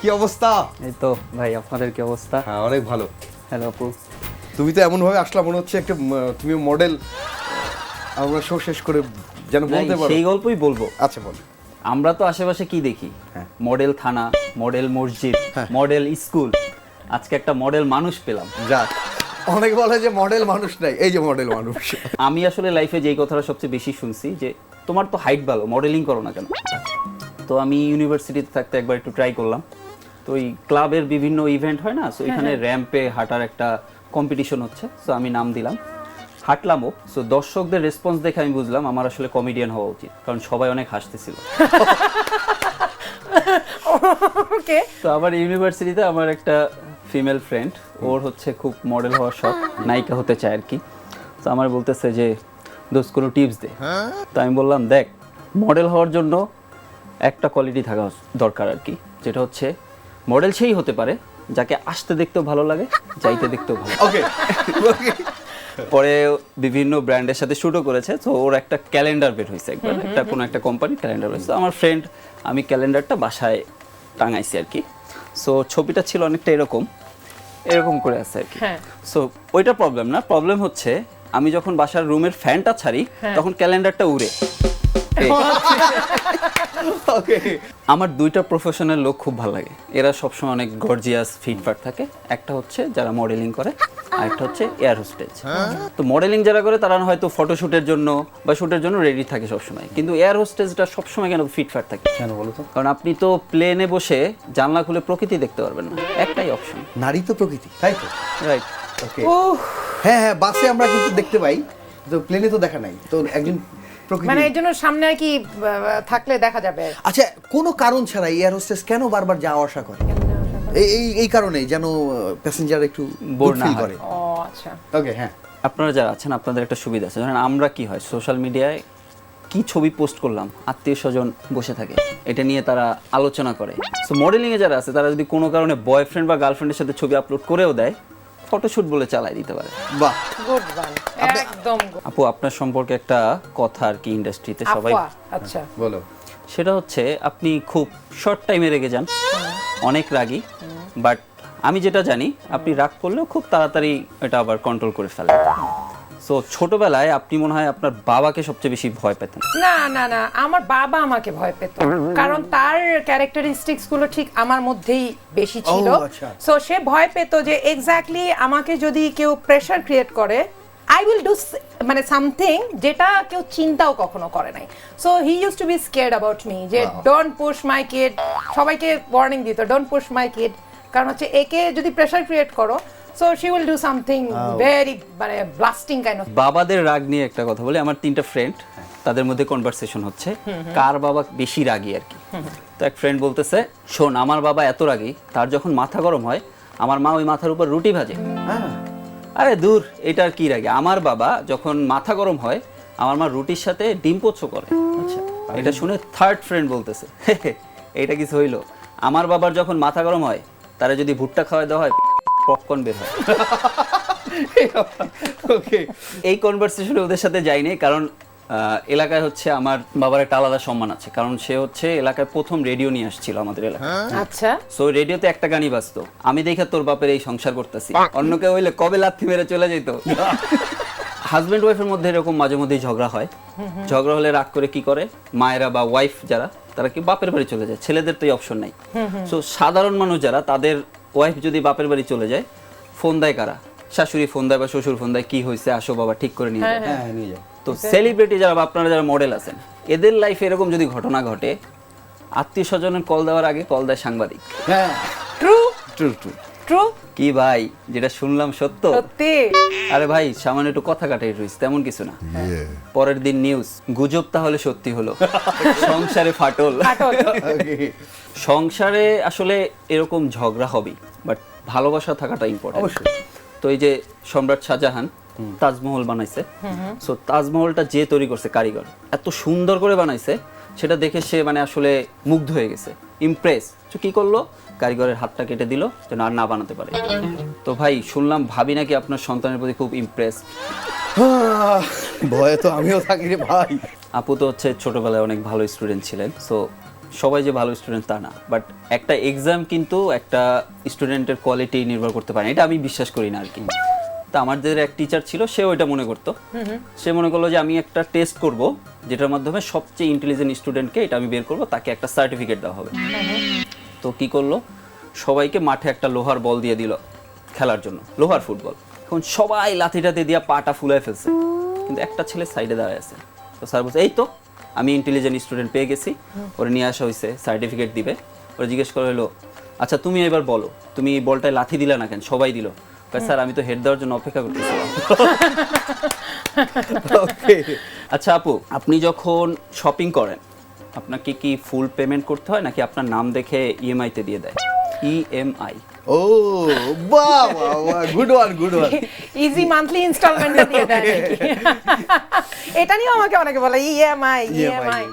কি অবস্থা? এই তো ভাই, আপনাদের কি অবস্থা? হ্যাঁ, অনেক ভালো। হ্যালো আপু। তুমি তো এমন ভাবে আসলা, মনে হচ্ছে একটা তুমি মডেল। আমরা শো শেষ করে যেন বলতে পারো। সেই গল্পই বলবো। আচ্ছা বল। আমরা তো আশেপাশে কি দেখি? হ্যাঁ। মডেল থানা, মডেল মসজিদ, মডেল স্কুল। আজকে একটা মডেল মানুষ পেলাম। যাক, অনেক বলে যে মডেল মানুষ নাই, এই যে মডেল মানুষ। আমি আসলে লাইফে যেই কথাটা সবচেয়ে বেশি শুনছি যে তোমার তো হাইট ভালো, মডেলিং করো না কেন? তো আমি ইউনিভার্সিটিতে থাকতে একবার একটু ট্রাই করলাম। তো ওই ক্লাবের বিভিন্ন ইভেন্ট হয় না, সো এখানে র্যাম্পে হাঁটার একটা কম্পিটিশন হচ্ছে। সো আমি নাম দিলাম, হাঁটলামও। সো দর্শকদের রেসপন্স দেখে আমি বুঝলাম আমার আসলে কমেডিয়ান হওয়া উচিত, কারণ সবাই অনেক হাসতেছিল। ওকে। তো আমার ইউনিভার্সিটিতে আমার একটা ফিমেল ফ্রেন্ড, ওর হচ্ছে খুব মডেল হওয়ার শখ, নায়িকা হতে চায় আর কি। তো আমার বলতেছে যে দোস্ত কোনো টিপস দে। তো আমি বললাম দেখ, মডেল হওয়ার জন্য একটা কোয়ালিটি থাকা দরকার আর কি, যেটা হচ্ছে মডেল সেই হতে পারে যাকে আসতে দেখতেও ভালো লাগে, যাইতে দেখতেও ভালো লাগে। ওকে ওকে। পরে বিভিন্ন ব্র্যান্ডের সাথে শুটও করেছে। তো ওর একটা ক্যালেন্ডার বের হয়েছে একবার, একটা কোনো একটা কোম্পানির ক্যালেন্ডার হয়েছে। আমার ফ্রেন্ড, আমি ক্যালেন্ডারটা বাসায় টাঙাইছি আর কি। সো ছবিটা ছিল অনেকটা এরকম এরকম করে আছে আর কি। সো ওইটা প্রবলেম না, প্রবলেম হচ্ছে আমি যখন বাসার রুমের ফ্যানটা ছাড়ি তখন ক্যালেন্ডারটা উড়ে। ওকে। আমার দুইটা প্রফেশনাল লোক খুব ভালো লাগে, এরা সবসময় অনেক গর্জিয়াস ফিটফাট থাকে। একটা হচ্ছে যারা মডেলিং করে, আর একটা হচ্ছে এয়ার হোস্টেজ। তো মডেলিং যারা করে তারা হয়তো ফটোশুটের জন্য বা শুটের জন্য রেডি থাকে সবসময়, কিন্তু এয়ার হোস্টেজটা সবসময় কেন ফিটফাট থাকে? কেন বলো তো? কারণ আপনি তো প্লেনে বসে জানলা খুলে প্রকৃতি দেখতে পারবেন না, একটাই অপশন, নারী তো প্রকৃতি, তাই তো? রাইট? ওকে। হ্যাঁ হ্যাঁ, বাসে আমরা কিন্তু দেখতে পাই, তো প্লেনে তো দেখা নাই। তো একজন প্রকৃতি, মানে এর জন্য সামনে আর কি থাকলে দেখা যাবে। আচ্ছা, কোনো কারণ ছাড়া এয়ার হোস্টেস কেন বারবার যাওয়া আসা করে? এই কারণেই যেন প্যাসেঞ্জার একটু বোর না ফিল হয়। করে। ও আচ্ছা। ওকে, হ্যাঁ। আপনারা যারা আছেন আপনাদের একটা সুবিধা আছে, ধরেন আমরা কি হয় সোশ্যাল মিডিয়ায় কি ছবি পোস্ট করলাম, আত্মীয় স্বজন বসে থাকে, এটা নিয়ে তারা আলোচনা করে। সো মডেলিংয়ে যারা আছে তারা যদি কোনো কারণে বয়ফ্রেন্ড বা গার্লফ্রেন্ডের সাথে ছবি আপলোড করেও দেয়, ফটোশুট বলে চালাই দিতে পারে। বাহ। গুড ওয়ান, একদম good। আপু, আপনার সম্পর্কে একটা কথা আর কি ইন্ডাস্ট্রিতে সবাই, আপা, আচ্ছা বলো। সেটা হচ্ছে আপনি খুব শর্ট টাইমে রেগে যান, অনেক রাগী, বাট আমি যেটা জানি আপনি রাগ করলেও খুব তাড়াতাড়ি এটা আবার কন্ট্রোল করে ফেলেন। সো ছোটবেলায় আপনি মনে হয় আপনার বাবাকে সবচেয়ে বেশি ভয় পেতেন। না না না, আমার বাবা আমাকে ভয় পেত, কারণ তার ক্যারেক্টারিস্টিক্স গুলো ঠিক আমার মধ্যেই বেশি ছিল। ও, আচ্ছা। সো সে ভয় পেত যে এক্স্যাক্টলি আমাকে যদি কেউ প্রেসার ক্রিয়েট করে, আই উইল ডু মানে সামথিং যেটা কেউ চিন্তাও কখনো করে নাই। So he use to be scared about me, যে ডোন্ট পুশ মাই কিড। সবাইকে ওয়ার্নিং দিত, ডোন্ট পুশ মাই কিড, কারণ হচ্ছে একে যদি প্রেসার ক্রিয়েট করো, so she will do something very মানে ব্লাস্টিং কাইন্ড অফ। বাবাদের রাগ নিয়ে একটা কথা বলি, আমার 3টা ফ্রেন্ড, তাদের মধ্যে কনভারসেশন হচ্ছে কার বাবা বেশি রাগী আর কি। তো এক ফ্রেন্ড বলতেছে, শোন আমার বাবা এত রাগী, তার যখন মাথা গরম হয় আমার মা ওই মাথার উপর রুটি ভাজে। আরে দূর, এটা আর কি রাগে, আমার বাবা যখন মাথা গরম হয় আমার মা রুটির সাথে ডিম পোচ্ছ করে। আচ্ছা, এটা শুনে থার্ড ফ্রেন্ড বলতেছে, এইটা কিছু হইলো, আমার বাবার যখন মাথা গরম হয় তারা যদি ভুট্টা খাওয়াই দেওয়া হয় পপকর্ন বের হয়। ওকে। এই কনভারসেশনে ওদের সাথে যাইনি, কারণ এলাকায় হচ্ছে আমার বাবার একটা আলাদা সম্মান আছে, কারণ সে হচ্ছে এলাকায় প্রথম রেডিও নিয়ে আসছিল আমাদের এলাকায়। আচ্ছা। সো রেডিওতে একটা গানই বাজতো, আমি দেখে তোর বাপের এই সংসার করতেছি, অন্য কেউ হইলে কবে লাথি মেরে চলে যেত। হাজব্যান্ড ওয়াইফের মধ্যে এরকম মাঝে মধ্যেই ঝগড়া হয়, ঝগড়া হলে রাগ করে কি করে মায়েরা বা ওয়াইফ যারা, তারা কি বাপের বাড়ি চলে যায়, ছেলেদের তো এই অপশন নাই। সো সাধারণ মানুষ যারা, তাদের ওয়াইফ যদি বাপের বাড়ি চলে যায়, ফোন দেয় কারা? শাশুড়ি ফোন দেয় বা শ্বশুর ফোন দেয়, কি হয়েছে আসো বাবা, ঠিক করে নিয়ে যায়। হ্যাঁ, নিয়ে যাও। তো সেলিব্রিটি যারা বা আপনারা যারা মডেল আছেন, এদের লাইফে এরকম যদি ঘটনা ঘটে, আত্মীয় স্বজনের কল দেওয়ার আগে কল দেয় সাংবাদিক। হ্যাঁ, ট্রু ট্রু ট্রু। ট্রু। কি ভাই, যেটা শুনলাম সত্য? সত্যি। আরে ভাই, সামান্য একটু কথা কাটাই রয়েছে, তেমন কিছু না। পরের দিন নিউজ, গুজব তাহলে সত্যি হলো, সংসারে ফাটল। ওকে। সংসারে আসলে এরকম ঝগড়া হবেই, বাট ভালোবাসা থাকাটা ইম্পর্টেন্ট। অবশ্যই। তো এই যে সম্রাট শাহজাহান তাজমহল বানাইছে, সো তাজমহলটা যে তৈরি করছে কারিগর, এত সুন্দর করে বানাইছে, সেটা দেখে সে মানে আসলে মুগ্ধ হয়ে গেছে, ইমপ্রেস। তো কি করলো, কারিগরের হাতটা কেটে দিল যেন আর না বানাতে পারে। তো ভাই শুনলাম ভাবি নাকি আপনার সন্তানের প্রতি খুব ইমপ্রেস। ভয়ে তো আমিও থাকি রে ভাই। আপু তো হচ্ছে ছোটবেলায় অনেক ভালো স্টুডেন্ট ছিলেন, সো সবাই যে ভালো স্টুডেন্ট তা না, বাট একটা এক্সাম কিন্তু একটা স্টুডেন্টের কোয়ালিটি নির্ভর করতে পারে, এটা আমি বিশ্বাস করি না আর কি। তা আমাদের এক টিচার ছিল, সেও এটা মনে করতো। সে মনে করলো যে আমি একটা টেস্ট করব যেটার মাধ্যমে সবচেয়ে ইন্টেলিজেন্ট স্টুডেন্টকে এটা আমি বের করব, তাকে একটা সার্টিফিকেট দেওয়া হবে। তো কি করলো, সবাইকে মাঠে একটা লোহার বল দিয়ে দিল খেলার জন্য, লোহার ফুটবল। এখন সবাই লাথিটাতে দিয়ে পাটা ফুলায় ফেলছে, কিন্তু একটা ছেলে সাইডে দাঁড়ায় আছে। তো স্যার বলছে এই তো আমি ইন্টেলিজেন্ট স্টুডেন্ট পেয়ে গেছি, ওরে নিয়ে আসা হয়েছে, সার্টিফিকেট দিবে। ওরা জিজ্ঞেস করা হলো আচ্ছা তুমি এবার বলো তুমি এই বলটায় লাথি দিলা না কেন, সবাই দিল। স্যার আমি তো হেড দেওয়ার জন্য অপেক্ষা করতেছিলাম। আচ্ছা আপু, আপনি যখন শপিং করেন আপনাকে কি ফুল পেমেন্ট করতে হয় নাকি আপনার নাম দেখে ইএমআই তে দিয়ে দেয়? ইএমআই। ও বাহ বাহ বাহ, good one good one. Easy monthly ইনস্টলমেন্টে দিয়ে দেয় নাকি? এটা নিয়েও আমাকে অনেকে বলে ইএমআই ইএমআই।